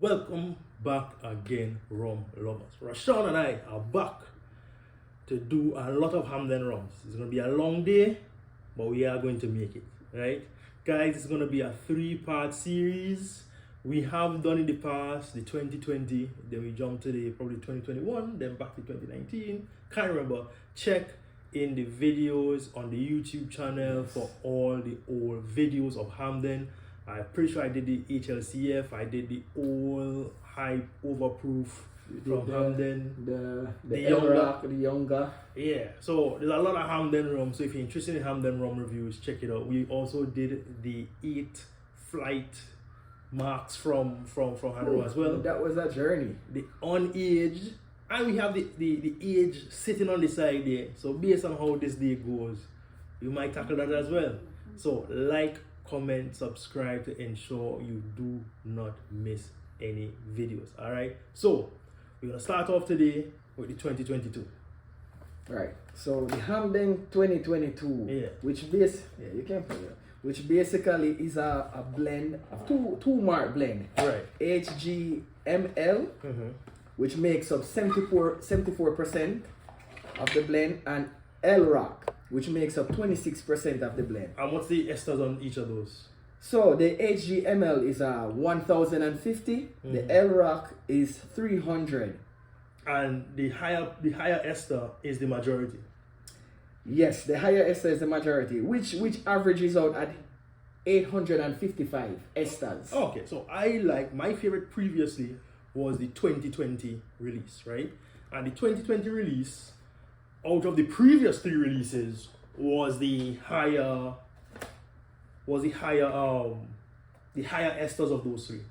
Welcome back again, rum lovers. Rashawn and I are back to do a lot of Hampden rums. It's going to be a long day, but we are going to make it, right? Guys, it's going to be a 3-part series. We have done in the past, the 2020, then we jumped to the probably 2021, then back to 2019. Can't remember. Check in the videos on the YouTube channel for all the old videos of Hampden. I'm pretty sure I did the HLCF, I did the old hype overproof from Hampden. The younger. Yeah, so there's a lot of Hampden rum. So if you're interested in Hampden rum reviews, check it out. We also did the 8 flight marks from Hampden as well. That was a journey. The unaged, and we have the age sitting on the side there. So based on how this day goes, you might tackle that as well. So like, comment, subscribe to ensure you do not miss any videos. All right, so we're gonna start off today with the 2022. Right, so the Hampden 2022, which basically is a blend, a two mark blend, right? HGML, which makes up 74% of the blend, and L-Rock, which makes up 26% of the blend. And what's the esters on each of those? So the HGML is 1050, the L-Rock is 300. And the higher ester is the majority. Yes, the higher ester is the majority, which averages out at 855 esters. Okay, so my favorite previously was the 2020 release, right? And the 2020 release, out of the previous 3 releases, was the higher esters of those 3,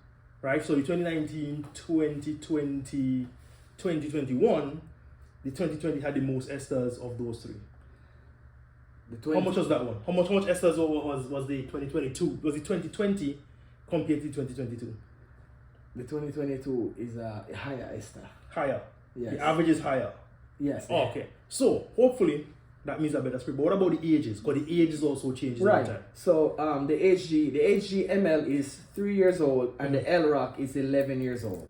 right? So the 2019, 2020, 2021, the 2020 had the most esters of those 3. How much was that one? How much esters was the 2022? Was the 2020 compared to 2022? The 2022 is a higher ester. Higher. Yes. The average is higher. Yes. Oh, okay. So hopefully that means a better spread. But what about the ages? Because the ages also changes right. over time. So the HGML is 3 years old, and the L-Rock is 11 years old.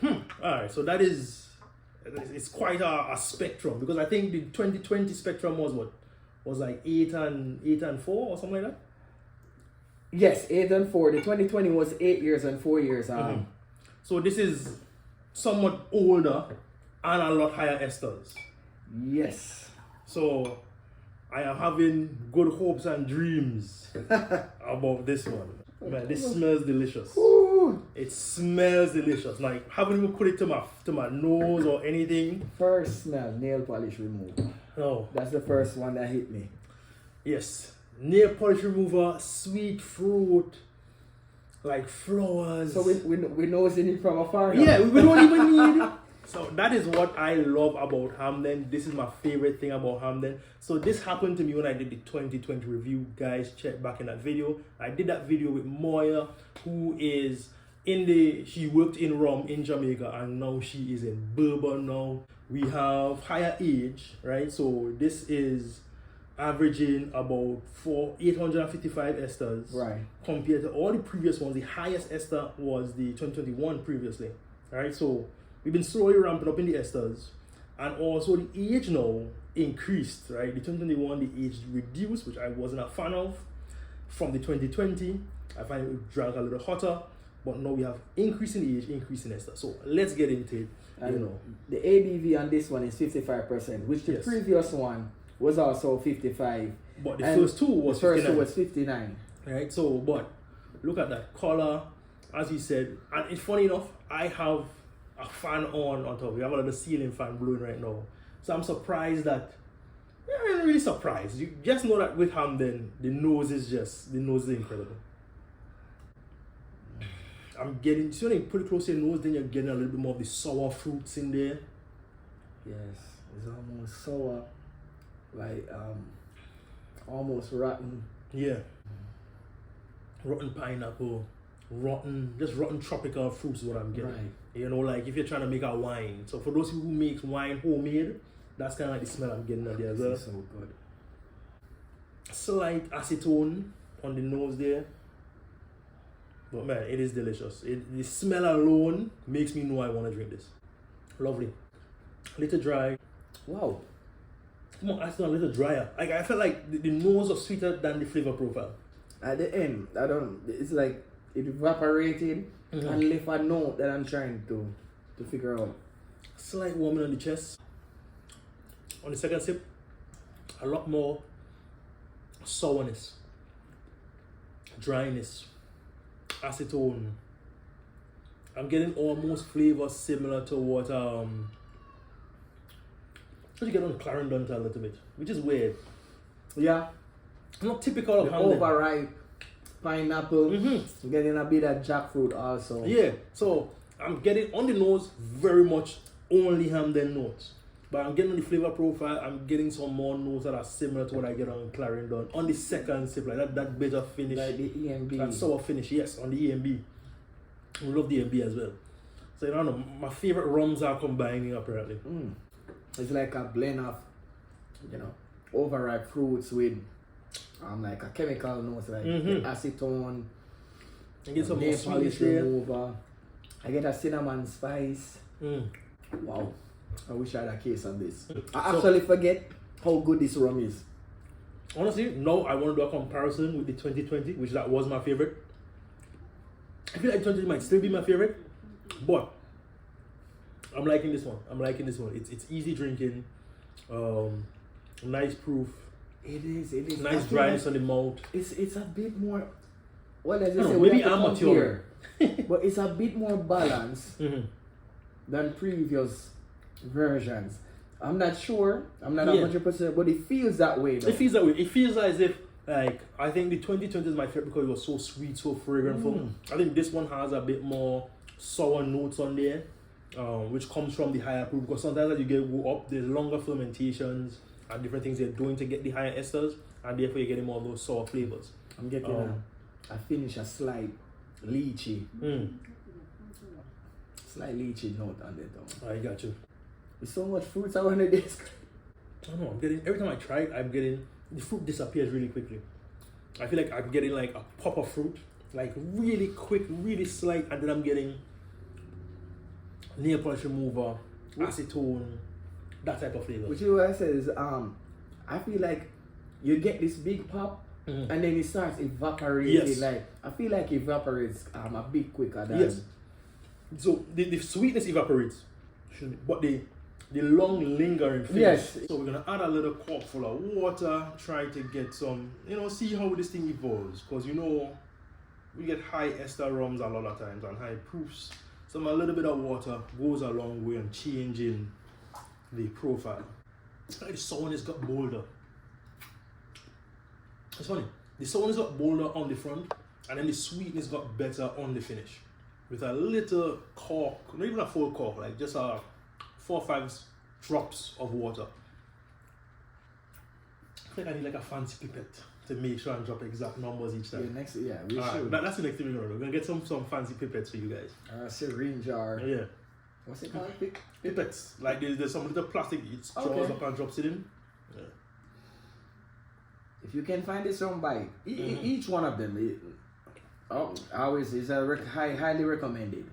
All right. So that is, it's quite a spectrum, because I think the 2020 spectrum was like 8 and 4 or something like that. Yes, 8 and 4. The 2020 was 8 years and 4 years. So this is somewhat older and a lot higher esters. Yes. So I am having good hopes and dreams about this one. Man, this smells delicious. Ooh. It smells delicious. Like, haven't even put it to my nose or anything. First smell, nail polish remover. Oh. That's the first one that hit me. Yes. Nail polish remover, sweet fruit, like flowers. So we nosing it from afar now. Yeah, we don't even need it. So that is what I love about Hampden. This is my favorite thing about Hampden. So this happened to me when I did the 2020 review. Guys, check back in that video. I did that video with Moya, who is she worked in rum in Jamaica, and now she is in bourbon now. We have higher age, right? So this is averaging about 855 esters. Right. Compared to all the previous ones. The highest ester was the 2021 previously. Right? So we've been slowly ramping up in the esters, and also the age now increased, right? The 2021, the age reduced, which I wasn't a fan of. From the 2020, I find it drank a little hotter, but now we have increasing age, increasing ester. So let's get into it. And the ABV on this one is 55%, which the previous one was also 55. But the first two was 59. Right? So, but look at that color, as you said, and it's funny enough, I have a fan on top. We have a little ceiling fan blowing right now. So I'm surprised that, I'm really surprised. You just know that with Hampden, the nose is incredible. I'm getting, so when you put it close to your nose, then you're getting a little bit more of the sour fruits in there. Yes, it's almost sour, like almost rotten. Yeah. Rotten pineapple. Just rotten tropical fruits is what I'm getting. Right. You know, like if you're trying to make a wine. So for those who make wine homemade, that's kind of like the smell I'm getting out there as well. So good. Slight acetone on the nose there. But man, it is delicious. The smell alone makes me know I want to drink this. Lovely. A little dry. Wow. Come on, actually a little drier. Like I felt like the nose was sweeter than the flavor profile. At the end, it's like it evaporated and left a note that I'm trying to figure out. Slight warming on the chest. On the second sip, a lot more sourness, dryness, acetone. I'm getting almost flavors similar to what you get on Clarendon a little bit, which is weird. Yeah. Not typical of The Hampden. overripe pineapple. Getting a bit of jackfruit also. Yeah, so I'm getting on the nose very much only Hampden notes. But I'm getting on the flavor profile, I'm getting some more notes that are similar to what I get on Clarendon. On the second sip, like that bitter finish. Like the EMB. That sour finish, yes, on the EMB. We love the EMB as well. So I don't know, my favorite rums are combining apparently. It's like a blend of, overripe fruits with like a chemical note, like the acetone. I get some more nail sweetness polish there. remover. I get a cinnamon spice. Mm. Wow. I wish I had a case of this. I actually forget how good this rum is. Honestly, now I want to do a comparison with the 2020, which that was my favorite. I feel like 2020 might still be my favorite, but I'm liking this one. It's easy drinking, nice proof. It is. Nice dryness on the mouth. It's a bit more. Well, as I No, say, maybe we have to amateur. compare, but it's a bit more balanced than previous versions. I'm not sure. I'm not 100%, but it feels that way. Though. It feels that way. It feels as if, like, I think the 2020 is my favorite because it was so sweet, so fragrant. I think this one has a bit more sour notes on there, which comes from the higher proof. Because sometimes as you go up, there's longer fermentations and different things they're doing to get the higher esters, and therefore you're getting more of those sour flavors. I'm getting a finish, a slight lychee. Slight lychee note on it though. I got you. There's so much fruits out on the disc. I don't know, I'm getting, every time I try it, I'm getting, the fruit disappears really quickly. I feel like I'm getting like a pop of fruit, like really quick, really slight, and then I'm getting nail polish remover, acetone, that type of flavor. Which is what I said is, I feel like you get this big pop, and then it starts evaporating. Yes. Like I feel like it evaporates a bit quicker than. Yes. So the sweetness evaporates, but the long lingering finish. Yes. So we're gonna add a little cup full of water, try to get some, see how this thing evolves, because we get high ester rums a lot of times and high proofs. So a little bit of water goes a long way in changing the profile. The sourness got bolder. It's funny. The sourness got bolder on the front, and then the sweetness got better on the finish. With a little cork, not even a full cork, like just 4 or 5 drops of water. I think I need like a fancy pipette to make sure I drop exact numbers each time. We should. That's the next thing we're gonna do. We're gonna get some fancy pipettes for you guys. Syringe or Yeah. what's it called? Pipettes. Like there's some little plastic it draws up and drops it in. Yeah. If you can find this rum, buy it. Each one of them. Always is highly recommended.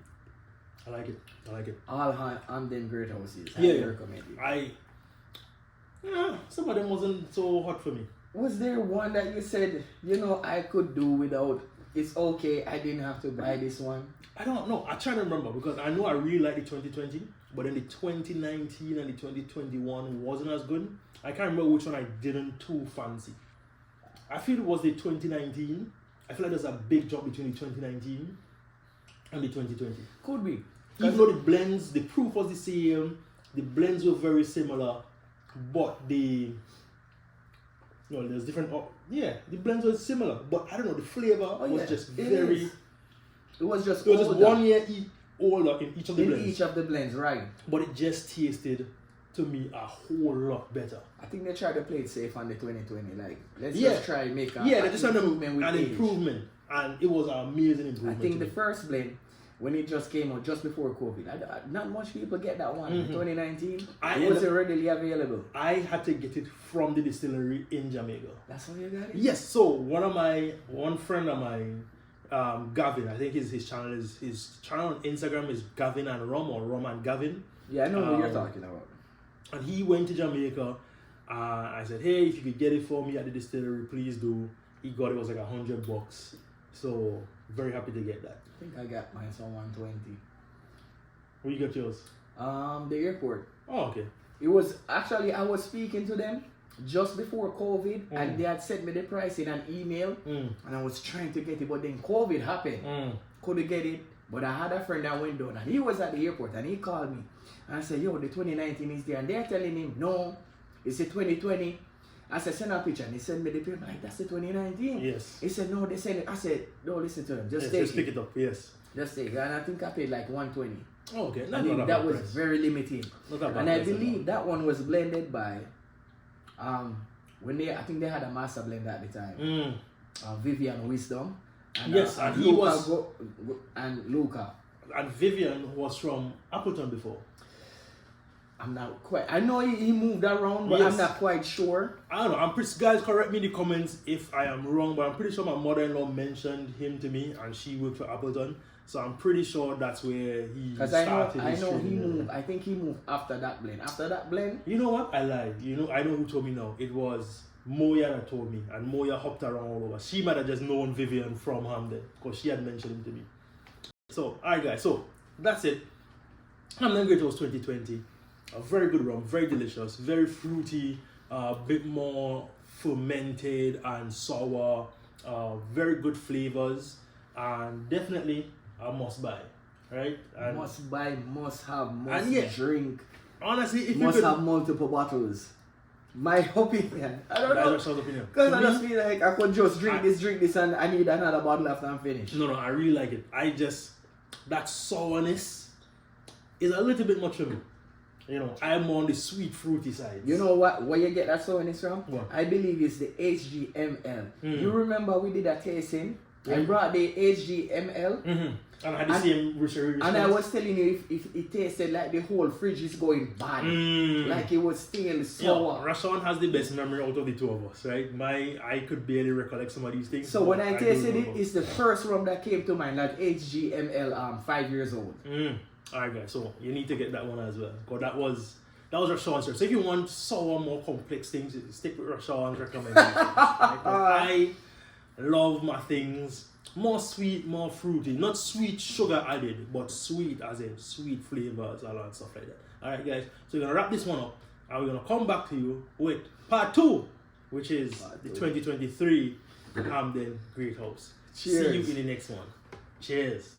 I like it. All Hampden Great House is Yeah. highly recommended. Some of them wasn't so hot for me. Was there one that you said, I could do without? It's okay, I didn't have to buy this one. I don't know. I try to remember because I know I really like the 2020, but then the 2019 and the 2021 wasn't as good. I can't remember which one I didn't too fancy. I feel it was the 2019. I feel like there's a big jump between the 2019 and the 2020. Could be. Even though the blends, the proof was the same, the blends were very similar, but there's different. The blends were similar, but I don't know. The flavor was just very. It was just 1 year older in each of the blends. In each of the blends, right? But it just tasted to me a whole lot better. I think they tried to play it safe on the 2020. Like, let's just try and make they just had improvement an improvement, and it was an amazing improvement. I think the first blend, when it just came out just before COVID, not much people get that one. 2019, it wasn't readily available. I had to get it from the distillery in Jamaica. That's how you got it? Yes. So one friend of mine Gavin. I think his channel on Instagram is Gavin and Rum, or Rum and Gavin. Yeah, I know what you're talking about. And he went to Jamaica. I said, hey, if you could get it for me at the distillery, please do. He got it, was like $100. So very happy to get that. I think I got mine on 120. Where you got yours? The airport. Oh, okay. It was actually, I was speaking to them just before COVID, and they had sent me the price in an email, and I was trying to get it, but then COVID happened. Couldn't get it, but I had a friend that went down, and he was at the airport, and he called me, and I said, yo, the 2019 is there, and they're telling him, no, it's the 2020. I said, send a picture, and he sent me the paper, like, that's the 2019. Yes. He said, no, they sent it. I said, no, listen to them, just take just pick it up, yes. Just take it, and I think I paid like 120. Oh, okay. That was very limited. And I believe that one was blended by I think they had a master blend at the time. Vivian Wisdom. And, yes, and he was and Luca. And Vivian was from Appleton before. I'm not quite. I know he moved around, but I'm not quite sure. I don't know. Guys, correct me in the comments if I am wrong, but I'm pretty sure my mother-in-law mentioned him to me, and she worked for Appleton. So I'm pretty sure that's where he started. I know he moved. I think he moved after that blend. After that blend. You know what? I lied. I know who told me now. It was Moya that told me, and Moya hopped around all over. She might have just known Vivian from Hampden because she had mentioned him to me. So, alright guys. So that's it. Hampden Great House 2020. A very good rum, very delicious, very fruity, a bit more fermented and sour. Very good flavors, and definitely a must buy, right? And must buy, must have, must drink. Honestly, if must you could have multiple bottles. My opinion. I don't know. That's your opinion. Because I just feel like I could just drink this, and I need another bottle after I'm finished. No, I really like it. That sourness is a little bit much for me. I'm on the sweet, fruity side. You know where you get that sourness from? What? I believe it's the HGML. You remember we did a tasting? I brought the HGML. And I had the same response. And I was telling you if it tasted like the whole fridge is going bad. Like it was still sour. Rashawn has the best memory out of the two of us, right? I could barely recollect some of these things. So when I tasted it, it's the first rum that came to mind, like HGML 5 years old. Alright guys, so you need to get that one as well. Because that was Rashawn's choice. So if you want sour, more complex things, stick with Rashawn's recommendations. I love my things more sweet, more fruity. Not sweet sugar added, but sweet as in sweet flavors and stuff like that. Alright guys, so we're gonna wrap this one up, and we're gonna come back to you with part 2, which is the 2023 Hampden Great House. Cheers. See you in the next one. Cheers.